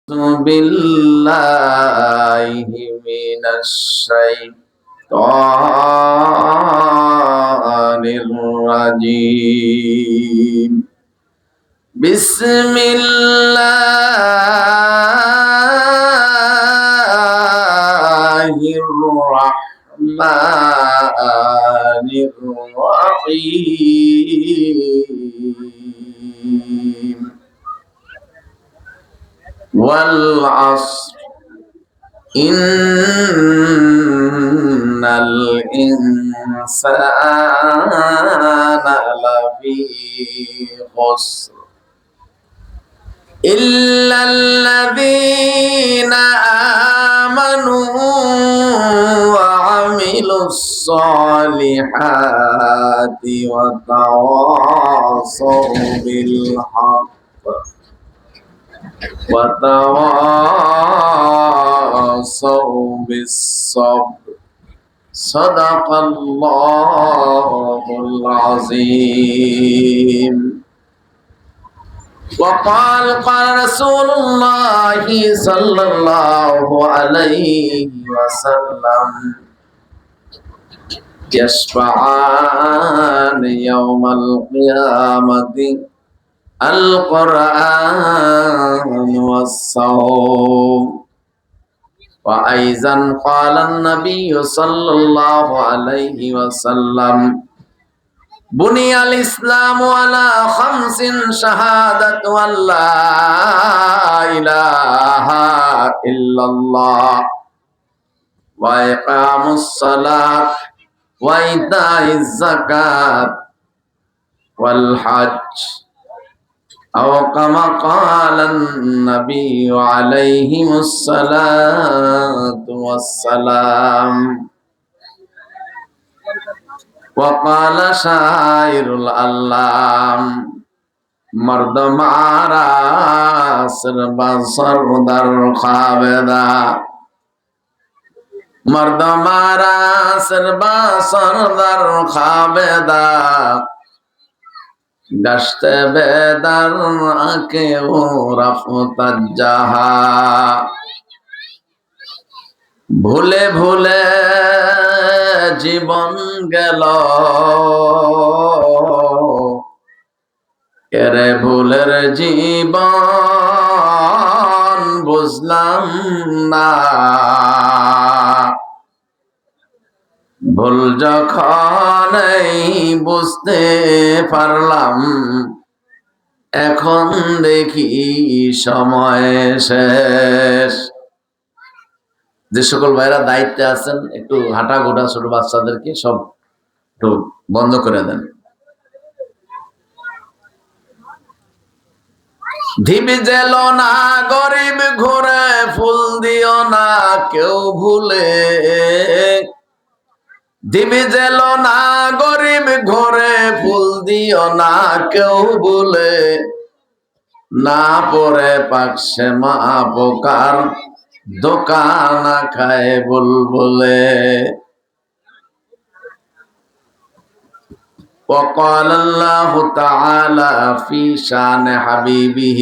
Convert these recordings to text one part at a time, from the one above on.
بالله من الشيطان الرجيم بسم الله الرحمن الرحيم والعصر إن الإنسان لفي خسر إلا الذين آمنوا وعملوا الصالحات وتواصوا بالحق وتواصوا بالصبر صدق الله العظيم. وقال رسول الله صلى الله عليه وسلم يشفعان يوم القيامة القرآن والصوم. وأيضا قال النبي صلى الله عليه وسلم بني الإسلام على خمس شهادة أن لا إله إلا الله وإقام الصلاة وإيتاء الزكاة والحج أو كما قال النبي عليه الصلاة والسلام. وقال شاعر الأعلام مرد مارا سربا سردر خابدا مرد مارا سربا سردر خابدا گشت بیدر آنکه او رفت جہا ভুলে ভুলে জীবন গেল এরে ভুলের জীবন বুঝলাম না ভুল যখনই বুঝতে পারলাম এখন দেখি সময় শেষ। যে সকল ভাইরা দায়িত্বে আছেন একটু হাঁটা গোটা ছোট বাচ্চাদেরকে সব একটু বন্ধ করে দেন। ধিবি জেলো না গরিব ঘুরে ফুল দিও না কেউ ভুলে দিবি জেলো না গরিব ঘরে ফুল দিও না কেউ বলে না পরে পাকছে মা পোকার দোকান খায় বুলবুলে। وقال الله تعالى في شان حبيبه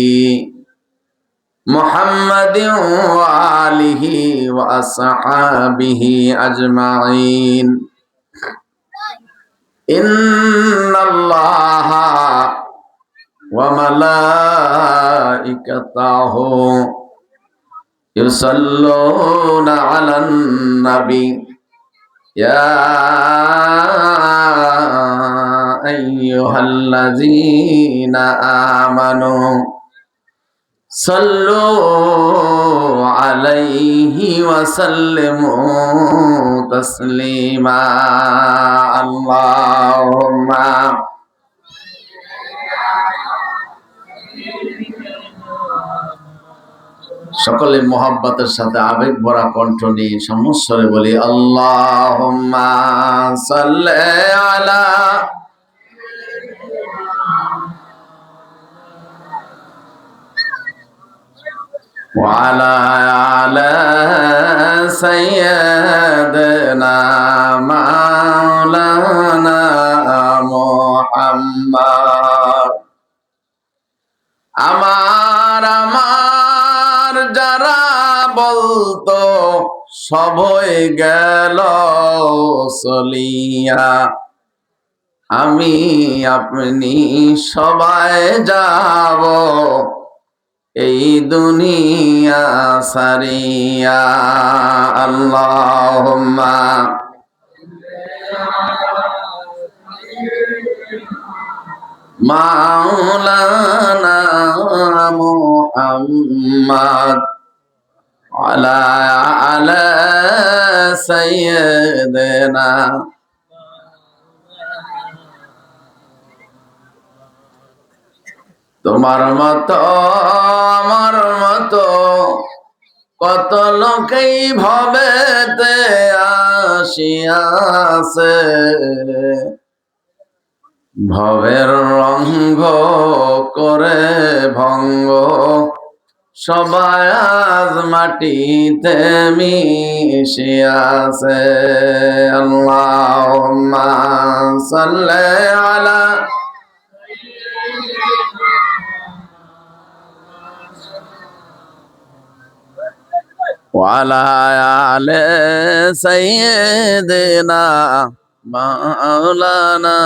محمد وآله وأصحابه أجمعين إن الله وملائكته يصلون على النبي يا أيها الذين آمنوا صلوا عليه وسلموا تسليما اللهم সকলে মোহাব্বতের সাথে আবেগ ভরা কণ্ঠ নিয়ে সমস্বরে বলি আল্লাহুম্মা সাল্লি আলা وعلى آل سيدنا مولانا محمد আমার যারা বলতো সবই গেল চলিয়া, আমি আপনি সবাই যাব এই দুনিয়া সারিয়া। আল্লাহুম্মা মাওলানা মুহাম্মদ আলা আলা সাইয়্যিদিনা। তোমার মতো আমার মতো কত লোকেই ভবেতে আসিয়াছে, ভবের রঙ্গ করে ভঙ্গ সবাই আজ মাটিতে মিশিয়াছে। আল্লাহুম্মা সাল্লি আলা ওয়ালা আলে সাইয়্যিদিনা মাওলানা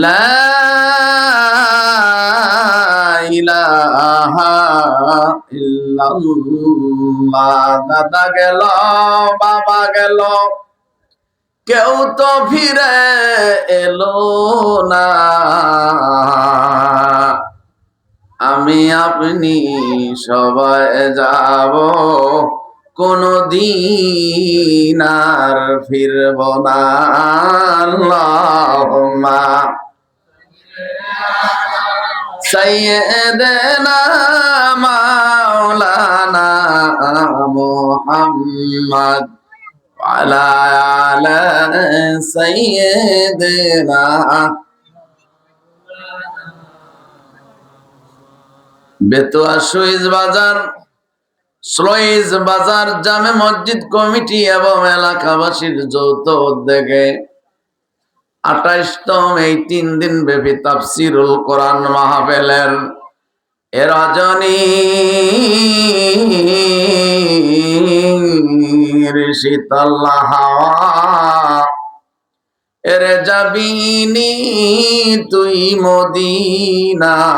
লা ইলাহা ইল্লাল্লাহ। দাদা গেল বাবা গেল, কেউ তো ফিরে এলো না, আমি আপনি সবাই যাব কোনো দিন আর ফিরব না। আল্লাহুম্মা সাইয়্যিদিনা মাওলানা মুহাম্মদ আলা আলা সাইয়্যিদিনা। বেতুয়া সুইচ বাজার, স্লুইস বাজার জামে মসজিদ কমিটি এবং এলাকাবাসীর যৌথ উদ্যোগে 28তম এই 3 দিন ব্যাপী তাফসীরুল কোরআন মাহফিলের রজনীর শীতল হাওয়া এর যাবিনি তুই মদিনায়,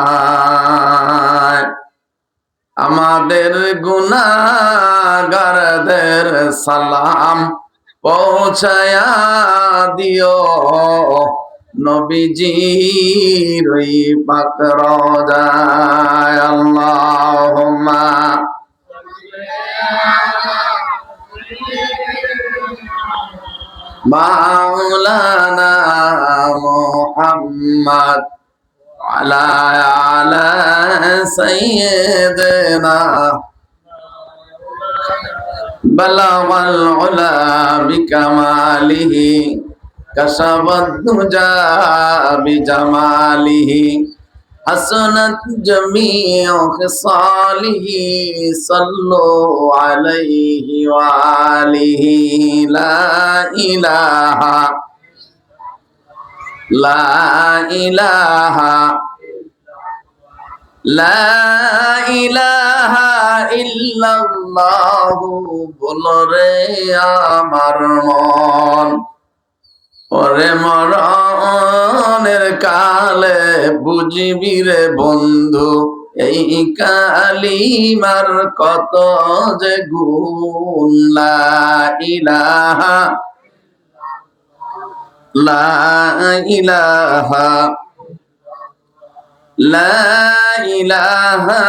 আমাদের গুনাহগারদের সালাম পৌঁছায়া দিও নবীজির ওই পাক রওজায়। আল্লাহুম্মা মাওলানা মুহাম্মদ আলা আলা সাইয়্যিদিনা বালাগাল উলা বিকামালিহি কাশাবাদ দুজা বিজামালিহি হাসানাত জামিউ খিসালিহি সাল্লু আলাইহি ওয়া আলিহি। লা ইলাহা লা ইলাহা লা ইলাহা ইল্লাল্লাহু বলরে আমার মন, ওরে মরণের কালে বুঝবি রে বন্ধু এই কালিমার কত যে গুণ। লা ইলাহা লা ইলাহা লা ইলাহা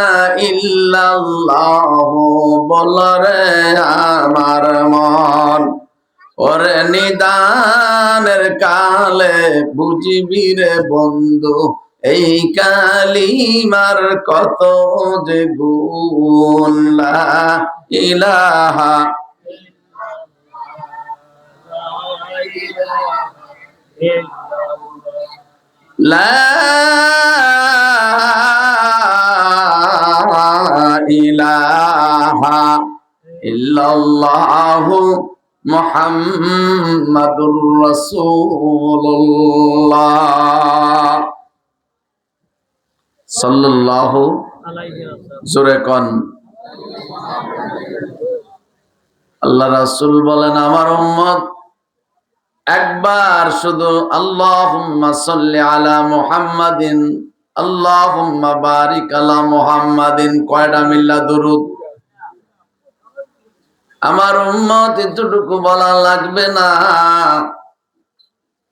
ইল্লাল্লাহু বলরে আমার মন, ওরে নিদানের কালে বুঝবি রে বন্ধু এই কালিমার কত যে গুণ। লা ইলাহা লা ইলাহা ইল্লাল্লাহু মুহাম্মাদুর রাসূলুল্লাহ সাল্লাল্লাহু জোরে কন। আল্লাহ রাসূল বলেন আমার উম্মত একবার শুধু আল্লাহুম্মা সাল্লি আলা মুহাম্মাদিন আল্লাহুম্মা বারিক আলা মুহাম্মাদিন কয়টা মিল্লা দুরূদ? আমার উম্মত এতটুকু বলা লাগবে না,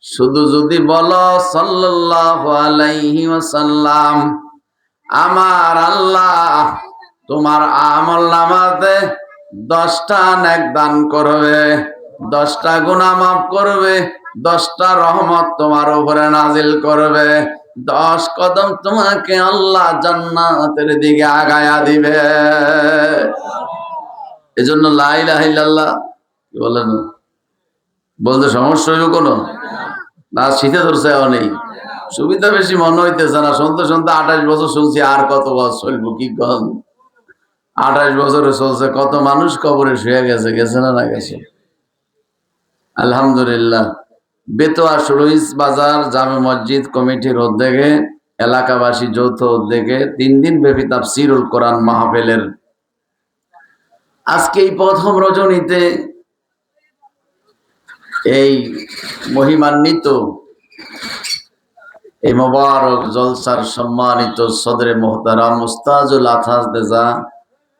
শুধু যদি বলো সাল্লাল্লাহু আলাইহি ওয়াসাল্লাম, আমার আল্লাহ তোমার আমলনামাতে 10টা নেক দান করবে, 10টা গুনাহ মাফ করবে, 10টা রহমত তোমার উপরে নাজিল করবে, 10 কদম তোমাকে আল্লাহ জান্নাতের দিকে আগায়া দিবে। এজন্য লা ইলাহা ইল্লাল্লাহ কি বলেন, বলতে সমস্যা হইব কোনো না? শীতে ধরছে নেই, সুবিধা বেশি মনে হইতেছে না। শুনতে শুনতে 28 বছর শুনছি, আর কত বছর চলবো কি কন? 28 বছরে চলছে, কত মানুষ কবরে শুয়ে গেছে, গেছে না না গেছে? আলহামদুলিল্লাহ। বেতোয়া সুরুইস বাজার জামে মসজিদ কমিটির উদ্যোগে, এলাকাবাসী যৌথ উদ্যোগে 3 দিন ব্যাপী তাফসীরুল কোরআন মাহফিলের আজকে এই প্রথম রজনীতে এই মহিমান্বিত এই মোবারক জলসার সম্মানিত সদরে মোহতারাম মুস্তাজুল আথাজ দেজা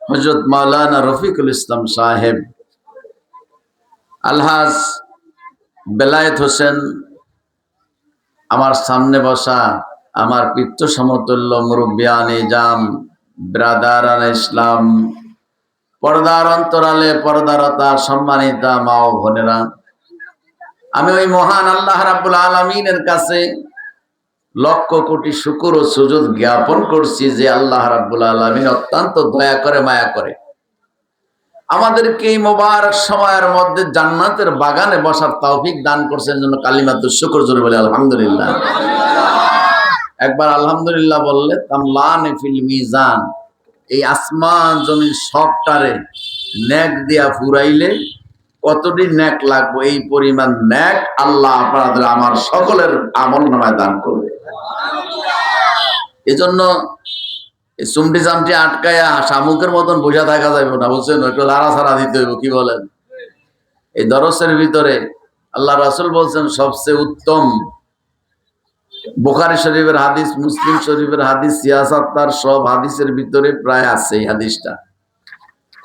হযরত মাওলানা রফিকুল ইসলাম সাহেব, আলহাজ বেলায়েত হোসেন, আমার সামনে বসা আমার পিতৃ সমতুল্য মুরব্বিয়ানে জাম, ব্রাদারান ইসলাম, পর্দার অন্তরালে পর্দারতা সম্মানিতা মা ও বোনেরা, আমি ওই মহান আল্লাহ রাব্বুল আলামিনের কাছে লক্ষ কোটি শুকর ও সুজুদ জ্ঞাপন করছি যে আল্লাহ রাব্বুল আলামিন অত্যন্ত দয়া করে, মায়া করে আমাদেরকে এই মোবারক সময়ের মধ্যে জান্নাতের বাগানে বসার তৌফিক দান করছেন, জন্য কালিমাতুশ শুকর জোরে বলে আলহামদুলিল্লাহ। একবার আলহামদুলিল্লাহ বললে তামলান ফিল মিজান, এই আসমান জমিন সবটারে নেক দিয়া ফুরাইলে কতটি নেক লাগবে, এই পরিমাণ নেক আল্লাহ আপনাদের আমার সকলের আমলনামায় দান করবে। এজন্য এই চুমটি চামটি আটকায়া শামুকের মতন বোঝা থাকা যাবে না, বুঝছেন? একটু লাড়া ছাড়া দিতে হইব, কি বলেন? এই দরসের ভিতরে আল্লাহ রাসূল বলছেন সবচেয়ে উত্তম, বুখারী শরীফের হাদিস, মুসলিম শরীফের হাদিস, সিয়াসাত তার সব হাদিসের ভিতরে প্রায় আছে এই হাদিসটা,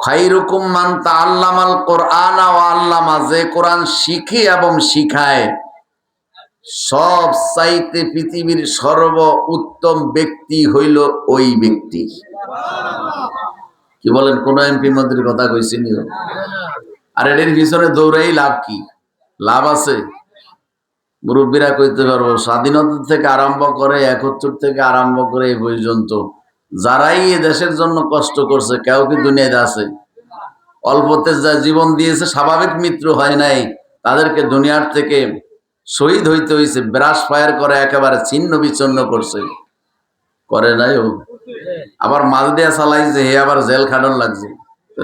খায়রুকুম মান তাআল্লামাল কোরআনা ওয়া আল্লামা, যে কোরআন শিখে এবং শিখায়, সব চাইতে পৃথিবীর সর্ব উত্তম ব্যক্তি হইল ওই ব্যক্তি। কি বলেন? কোন এমপি মন্ত্রীর কথা কইছি নি? আর এর পিছনে দৌড়াই লাভ কি? লাভ আছে? মুরব্বীরা কইতে পারবো, স্বাধীনতা থেকে আরম্ভ করে 71 থেকে আরম্ভ করে এই পর্যন্ত যারাই এ দেশের জন্য কষ্ট করছে, কেউ কি দুনিয়াতে আছে? অল্পতে যা জীবন দিয়েছে, স্বাভাবিক মৃত্যু হয় নাই, তাদেরকে দুনিয়ার থেকে শহীদ হইতে হয়েছে, ব্রাশ ফায়ার করে একেবারে ছিন্ন বিচ্ছিন্ন করছে, করে নাই? ও আবার মাল দিয়া চালাইছে, হে আবার জেল খাটন লাগছে।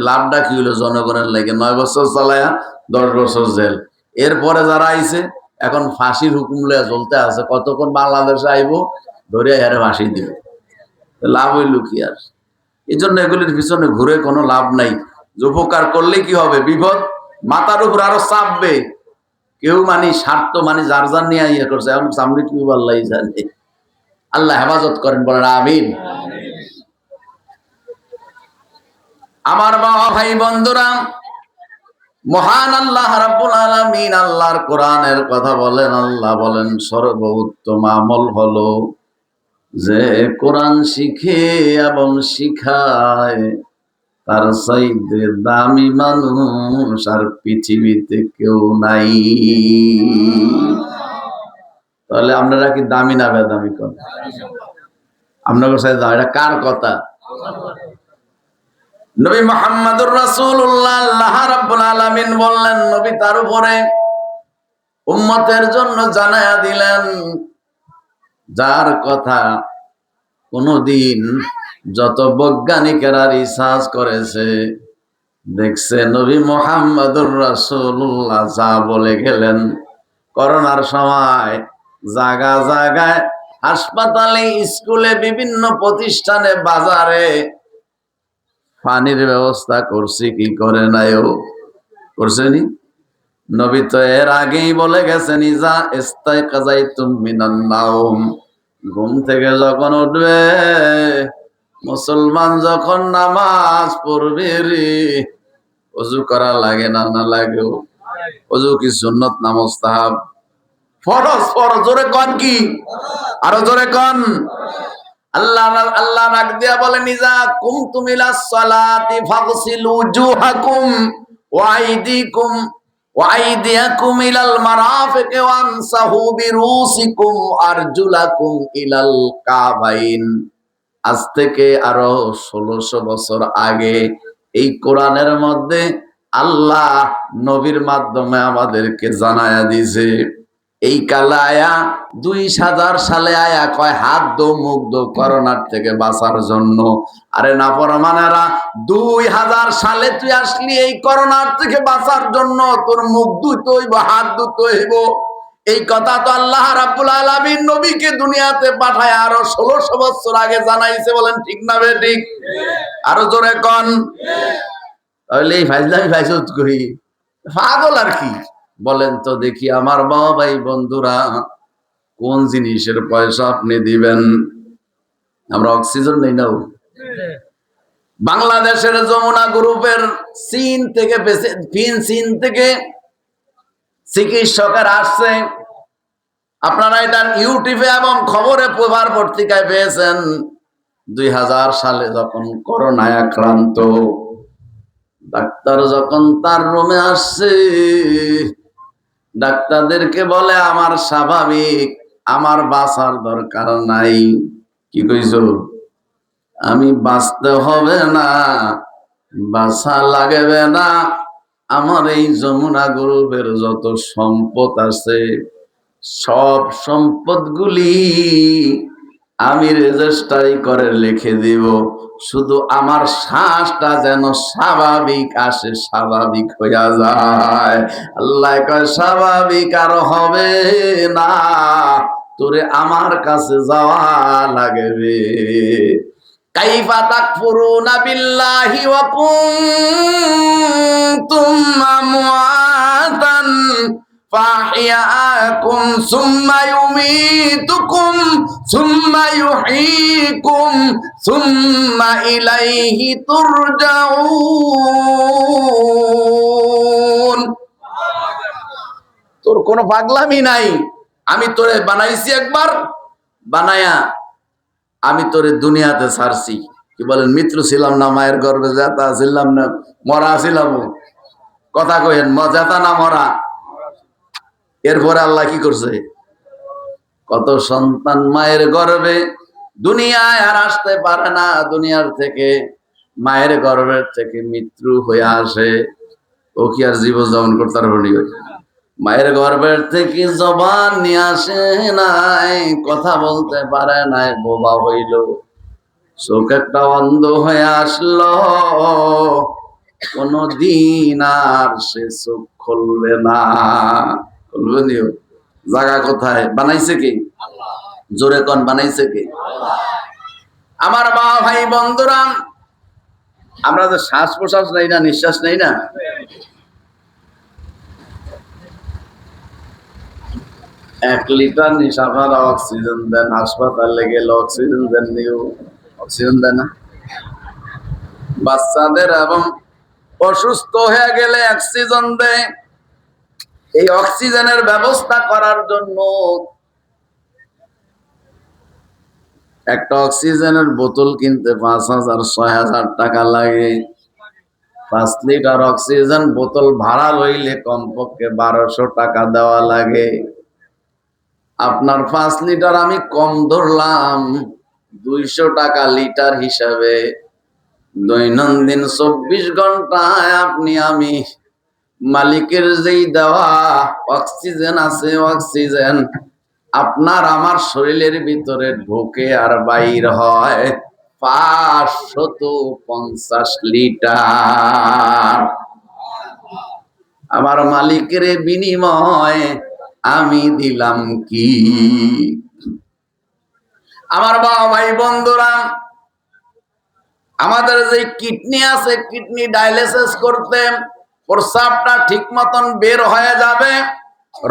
লাভটা কি হলো জনগণের লাগে? 9 বছর চালায়া 10 বছর জেল। এরপরে যারা আইছে এখন ফাঁসির হুকুম লইয়া চলতে আছে, কতক্ষণ বাংলাদেশে আইব ধরে হেরে ফাঁসি দিব, লাভ হইল কি? আর এই জন্য এগুলির পিছনে ঘুরে কোনো লাভ নাই। উপকার করলে কি হবে? বিপদ মাথার উপর আরো চাপবে। কেউ মানে স্বার্থ মানে যার যার নিয়ে ইয়ে করছে, এখন সামনে কি আল্লাহ জানে। আল্লাহ হেফাজত করেন, বলেন আমিন। আমার বাবা ভাই বন্ধুরা, মহান আল্লাহ রাব্বুল আলামিন আল্লাহর কোরআনের কথা বলেন, আল্লাহ বলেন সর্বোত্তম আমল হলো যে কোরআন শিখে এবং শিখায়, তার চাইতে দামি মানুষ আর পৃথিবীতে কেউ নাই। তাহলে আপনারা কি দামি না বেদামি? কোন আপনাদের সাথে এটা কার কথা? নবী মুহাম্মদুর রাসূলুল্লাহ, আল্লাহ রাব্বুল আলামিন বললেন নবী তার উপরে উম্মতের জন্য জানায়া দিলেন, যার কথা কোনদিন যত বৈজ্ঞানিকেরা রিসার্চ করেছে, দেখছে নবী মুহাম্মদুর রাসূলুল্লাহ যা বলে গেলেন, করোনার সময় জায়গা জায়গায় হাসপাতালে, স্কুলে, বিভিন্ন প্রতিষ্ঠানে, বাজারে পানির ব্যবস্থা করছি কি করে নাই? ও করছেনি? নবী তো এর আগেই বলে গেছেন, ইজা ইস্তাইকাযাইতুম মিনান নাওম, ঘুম থেকে যখন উঠবে, মুসলমান যখন নামাজ পড়বে রে, ওযু করা লাগে না? না লাগে? ওযু কি সুন্নত না মুস্তাহাব? ফরজ। ফরজ। জোরে কোন কি? আরো জোরে কোন। আল্লাহ আল্লাহ রাগ দিয়া বলেন, ইজা কুমতুম ইলাস সালাতি ফাগসিলু উজুহাকুম ওয়া আইদিকুম ওয়া আইদিয়াকুম ইলাল মারাফিকি ওয়ামসাহু বিরুসিকুম আরজুলাকুম ইলাল কাবাইন। আজ থেকে আরো 1600 বছর আগে এই কোরআনের মধ্যে আল্লাহ নবীর মাধ্যমে আমাদেরকে জানায়া দিয়েছে, এই কালা আয়া 2000 সালে আয়া কয় হাত দো মুখ দো করোনার থেকে বাঁচার জন্য। আরে নাফরমানেরা, 2000 সালে তুই আসলি এই করোনার থেকে বাঁচার জন্য, তোর মুখ ধুইতে হইব, হাত ধুইতে হইব। এই কথা তো আল্লাহ রাব্বুল আলামিন নবীকে দুনিয়াতে পাঠায় আরো 1600 বছর আগে জানাইছে। বলেন ঠিক না বে ঠিক? আরো জোরে কোন। তাহলে এই ফাইজলামি ফাইজত করি, পাগল আর কি? বলেন তো দেখি আমার বাবা ভাই বন্ধুরা, কোন জিনিসের পয়সা আপনি দিবেন? আমরা অক্সিজেন নেই না? বাংলাদেশের যমুনা গ্রুপের চীন থেকে চিকিৎসকের আসছে। আপনারা এটা ইউটিউবে এবং খবরে প্রভার পত্রিকায় পেয়েছেন। 2000 সালে যখন করোনায় আক্রান্ত, ডাক্তার যখন তার রুমে আসছে, ডাক্তারদেরকে বলে আমার স্বাভাবিক, আমার বাঁচার দরকার নাই। কি কইছো? আমি বাঁচতে হবে না, বাঁচা লাগবে না, আমার এই যমুনা গ্রুপের যত সম্পদ আছে সব সম্পদগুলি আমি রেজিস্ট্রি করে লিখে দিব, শুধু আমার শ্বাসটা যেন স্বাভাবিক আসে, স্বাভাবিক হইয়া যায়। আল্লাহ কয় স্বাভাবিক আর হবে না, তোরে আমার কাছে যাওয়া লাগবে। কাইফা তাকফুরুনা বিল্লাহি ওয়া কুনতুম আমওয়াতান ফাহিয়াকুম সুম্মা ইউমীতুকুম সুম্মা ইউহয়ীকুম সুম্মা ইলাইহি তুরজাউন। তোর কোনো পাগলামি নাই। আমি তোরে বানাইছি একবার, বানায়া আমি তোরে দুনিয়াতে ছাড়ছি। কি বলেন? মৃত্যু ছিলাম না, মায়ের গর্ভে জেতা ছিলাম না, মরা ছিলাম। কথা কইেন, জেতা না মরা? এরপরে আল্লাহ কি করছে? কত সন্তান মায়ের গর্ভে দুনিয়ায় আর আসতে পারে না, দুনিয়ার থেকে মায়ের গর্ভের থেকে মৃত্যু হয়ে আসে। ও কি আর জীবন করতে পারবি? মায়ের গর্ভের থেকে জবান নিয়ে আসে নাই, কথা বলতে পারে নাই, বোবা হইল, চোখ একটা অন্ধ হয়ে আসলো, কোনদিন আর সে চোখ খুলবে না। খুলবে নিও? জায়গা কোথায়? বানাইছে কি? জোরে কোন, বানাইছে কি? আমার বাবা ভাই বন্ধুরা, আমরা যে শ্বাস প্রশ্বাস নেই না, নিঃশ্বাস নেই না, 1 লিটার নিঃশ্বাস অক্সিজেন দেন, হাসপাতালে গেলে অক্সিজেন দেন, নিউ অক্সিজেন দেন না? বাচ্চাদের এবং অসুস্থ হয়ে গেলে অক্সিজেন দেয়। এই অক্সিজেনের ব্যবস্থা করার জন্য একটা অক্সিজেনের বোতল কিনতে 5000-6000 টাকা লাগে। 5 লিটার অক্সিজেন বোতল ভাড়া লইলে কমপক্ষে 1200 টাকা দেওয়া লাগে। আপনার 5 লিটার আমি কম ধরলাম, 200 টাকা লিটার হিসাবে। দৈনন্দিন 24 ঘন্টায় আপনি আমি মালিকের যেই দেওয়া অক্সিজেন আছে, অক্সিজেন আপনার আমার শরীরের ভিতরে ঢোকে আর বাইর হয় 550 লিটার। আমার মালিকের বিনিময়ে আমি দিলাম কি? আমার বাবা ভাই বন্ধুরা, আমাদের যে কিডনি আছে, কিডনি ডায়ালিসিস করতে প্রস্রাবটা ঠিক মতন বের হয়ে যাবে,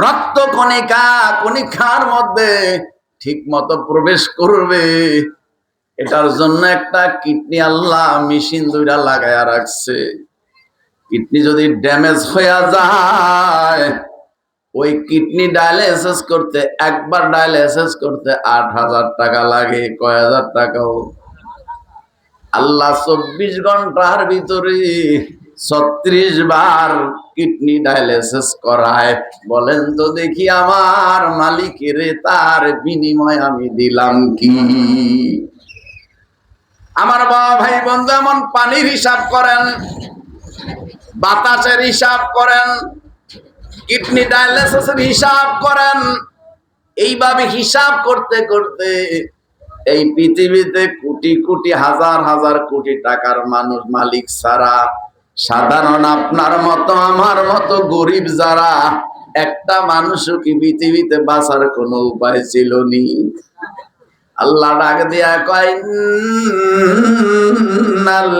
রক্ত কণিকা কণিকার মধ্যে ঠিক মতো প্রবেশ করবে, এটার জন্য একটা কিডনি আল্লাহ মেশিন দুইটা লাগায়া রাখছে। কিডনি যদি ড্যামেজ হয়ে যায়, ওই কিডনি ডায়ালিসিস করতে, একবার ডায়ালিসিস করতে 8,000 টাকা লাগে। কয় হাজার টাকাও আল্লাহ 24 ঘন্টার ভিতরে 36 বার কিডনি ডায়ালিসিস করায়। বলেন তো দেখি আমার মালিকের তার বিনিময় আমি দিলাম কি? আমার বাবা ভাই বন্ধু, এমন পানির হিসাব করেন, বাতাসের হিসাব করেন, কিডনি ডায়ালিসিসের হিসাব করেন। এইভাবে হিসাব করতে করতে এই পৃথিবীতে কোটি কোটি হাজার হাজার কোটি টাকার মানুষ মালিক ছাড়া সাধারণ আপনার মতো আমার মতো গরিব যারা, একটা মানুষও কি পৃথিবীতে বাঁচার কোনো উপায় ছিল নি? আল্লাহ ডাক দিয়া কয়, ইন্নাল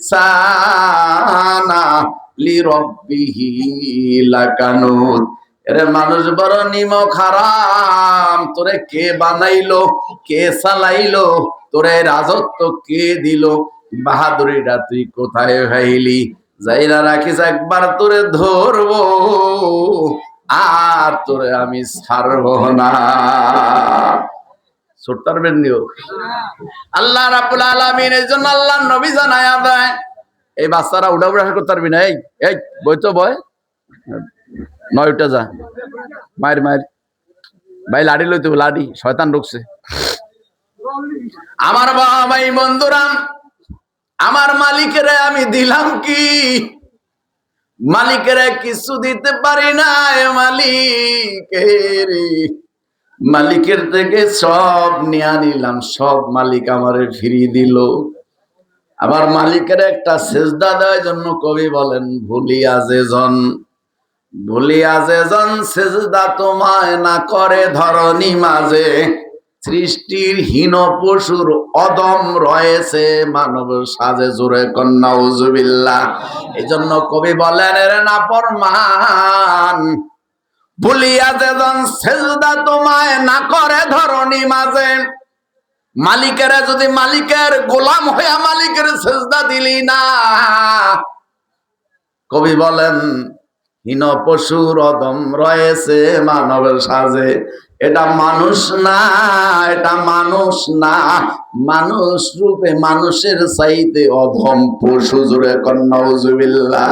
ইনসানা লিরাব্বিহি লাকানুত। এরে মানুষ বড় নিমক হারাম, তোরে কে বানাইলো, কে চালাইলো, তোরে রাজত্ব কে দিল, বাহাদুরিটা তুই কোথায় ভাইলি? যাইরা রাখিস একবার তোরে ধরবো, আর তোরে আমি ছাড়বো না। আল্লাহ রাব্বুল আলামিন এর জন্য আল্লাহর নবী জানায়া দেয়, এই বাচ্চারা উড়া উড়া করতে পারবি না, এই বই তো বয়, নয় উঠে যা, মায়ের মায়ের ভাই লাঠি লইতে, লাঠি শয়তান ঢুকছে। আমার বাবা ভাই বন্ধুরা, আমার মালিকের আমি দিলাম কি? মালিকের কিছু দিতে পারি না। মালিকের থেকে সব নিয়ে নিলাম, সব মালিক আমারে ফিরিয়ে দিল। আবার মালিকের একটা সেজদা দেওয়ার জন্য কবি বলেন, ভুলিয়া যে জন সেজদা তোমায় না করে ধরণী মাঝে, সৃষ্টির হীন পশুর অদম রয়েছে মানব সাজে, জোরে কন্যা উজুবিল্লাহ। এই জন্য কবি বলেন, এরে নাফরমান, ভুলিয়া যে জন সেজদা তোমায় না করে ধরণী মাঝে, মালিকের যদি মালিকের গোলাম হইয়া মালিকের সেজদা দিলি না, কবি বলেন হীন পশুর অদম রয়েছে মানবের সাজে। এটা মানুষ না, এটা মানুষ না, মানুষ রূপে মানুষের চাইতে অধম পশু, জুড়ে কন্যা উজুবিল্লাহ।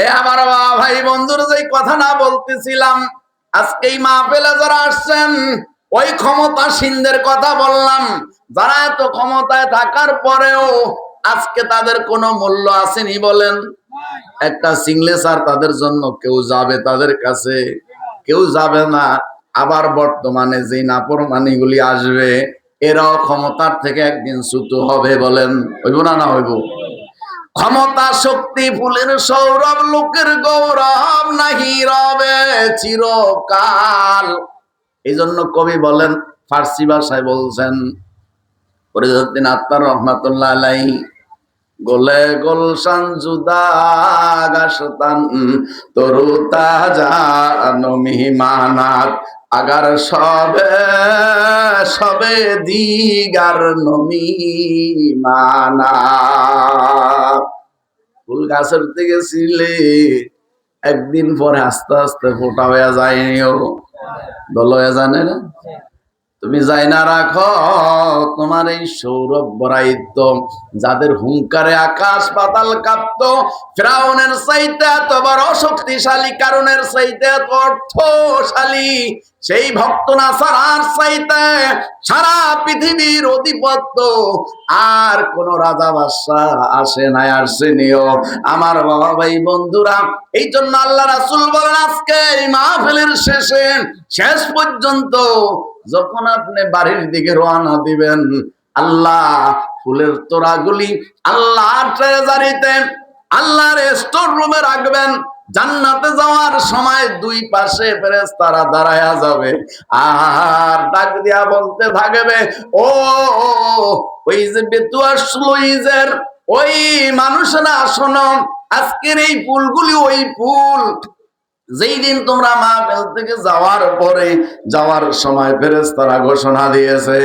এ আমার বাবা ভাই বন্ধুর যে কথা না বলতেছিলাম, আজকে এই মাহফিলে যারা আসছেন, ওই ক্ষমতাসীনদের কথা বললাম, যারা এত ক্ষমতায় থাকার পরেও আজকে তাদের কোনো মূল্য আসেনি বলেন? একটা সিগনেচার তাদের জন্য কেউ যাবে তাদের কাছে? কেউ যাবে না। আবার বর্তমানে যে নাফরমানিগুলি আসবে, এরাও ক্ষমতার থেকে একদিন চ্যুত হবে, বলেন হইব না? না হইব? ক্ষমতা শক্তি ফুলের সৌরভ, লোকের গৌরব নাহি রবে চিরকাল। এই জন্য কবি বলেন, ফার্সি ভাষায় বলছেন, ফরিদউদ্দিন আত্মার রহমাতুল্লাহ আলাইহি, গোলে গোলশান জুদা গাছতান তরু তাজা নমিমানাত, আগার সবে দিগার নমিমানাত। ফুল গাছের থেকে ছিলে একদিন পরে আস্তে আস্তে ফোটা হয়ে যায়নিও, দল হয়ে জানে না? তুমি যাই না রাখো তোমার এই সৌরভ বরাইত্ব, যাদের হুঙ্কারে আকাশ পাতাল কাঁপত, ফিরাউনের চাইতে এত বড় শক্তিশালী, কারণের চাইতে এত অর্থশালী, সেই ভক্ত নাসারার চাইতে সারা পৃথিবীর অধিপত্য আর কোন রাজা বাদশাহ আসে নাই, আসেনিও। আমার বাবা ভাই বন্ধুরা, এই জন্য আল্লাহ রাসূল বলেন, আজকে এই মাহফিলের শেষ পর্যন্ত যখন আপনি বাড়ির দিকে রওনা দিবেন, আল্লাহ ফুলের তোড়াগুলি আল্লাহর ট্রেজারিতে, আল্লাহর স্টোর রুমে রাখবেন। জান্নাতে যাওয়ার সময় দুই পাশে ফেরেশতারা দাঁড়ায়া যাবে আর ডাক দিয়া বলতে থাকবে, ও ওই যে বেতুয়া সুলইজের ওই মানুষরা শোনো, আজকের এই ফুলগুলি ওই ফুল যেই দিন তোমরা মাহফিল থেকে যাওয়ার পরে যাওয়ার সময় ফেরেশতারা ঘোষণা দিয়েছে,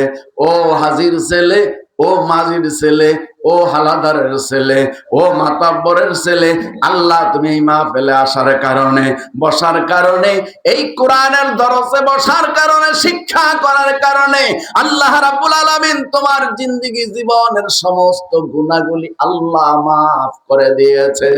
ও হাজির ছেলে, ও মাজির ছেলে, ও হালাদারের ছেলে, ও মাতাব্বরের ছেলে, আল্লাহ তুমি এই মাহফিলে আসার কারণে, বসার কারণে, এই কোরআনের দরসে বসার কারণে, শিক্ষা করার কারণে আল্লাহ রাব্বুল আলামিন তোমার জিন্দেগি জীবনের সমস্ত গুনাহগুলি আল্লাহ মাফ করে দিয়েছে।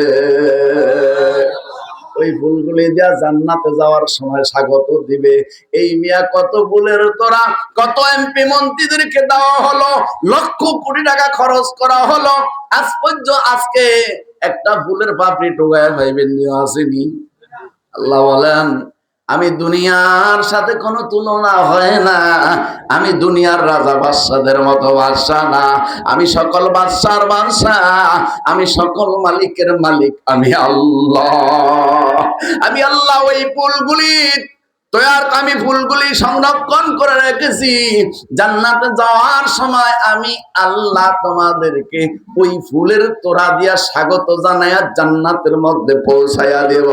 ওই ফুলগুলি দিয়া জান্নাতে যাওয়ার সময় স্বাগত দিবে। এই মিয়া কত ফুলের তোরা, কত এমপি মন্ত্রীদেরকে দেওয়া হলো, লক্ষ কোটি টাকা খরচ করা হলো, আজ পর্যন্ত আজকে একটা ফুলের পাপড়ি টোগায় ভাইবেন নিয়ে আসেনি। আল্লাহ বলেন, আমি দুনিয়ার সাথে কোনো তুলনা হয় না, আমি দুনিয়ার রাজা বাদশাদের মতো বাদশা না, আমি সকল বাদশার বাদশা, আমি সকল মালিকের মালিক, আমি আল্লাহ। আমি আল্লাহ ওই ফুলগুলি আমি ফুলগুলি সংরক্ষণ করে রেখেছি, জান্নাতে যাওয়ার সময় আমি আল্লাহ তোমাদেরকে ওই ফুলের তোড়া দিয়া স্বাগত জানাইয়া জান্নাতের মধ্যে পৌঁছাইয়া দেব।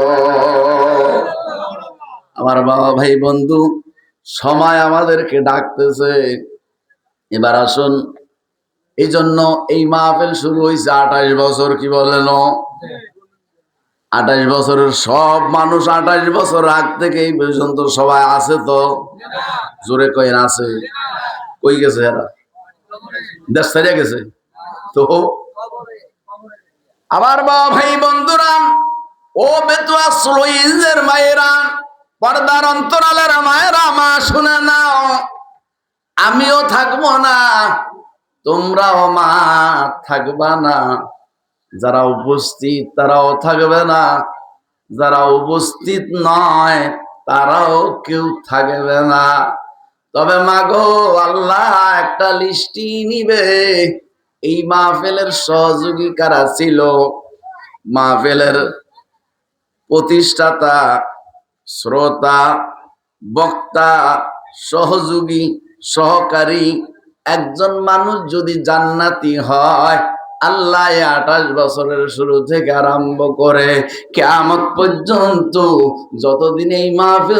আমার বাবা ভাই বন্ধু, সময় আমাদেরকে ডাকতেছে, এবার আসুন। এই জন্য এই মাহফিল শুরু হয়েছে 28 বছর, কি বলেন, 28 বছরের সব মানুষ 28 বছর আগ থেকে এই পর্যন্ত সবাই আছে তো? জোরে কই আছে? কই গেছে এরা? দেশ ছেড়ে গেছে তো? আমার বাবা ভাই বন্ধুরা, ও বেতুয়া সুলইজের মায়েরা, পর্দার অন্তরালের মায়েরা, মা শুনে নাও, আমিও থাকবো না, তোমরাও মা থাকবা না, যারা উপস্থিত তারাও থাকবে না, যারা উপস্থিত নয় তারাও কেউ থাকবে না। তবে মাগো আল্লাহ একটা লিস্টি নিবে, এই মাহফিলের সহযোগী কারা ছিল, মাহফিলের প্রতিষ্ঠাতা, শ্রোতা, বক্তা, সহযোগী, সহকারী একজন মানুষ যদি জান্নাতি হয়, আল্লাহ 28 বছরের শুরু থেকে আরম্ভ করে কিয়ামত পর্যন্ত যতদিন এই মাহফিল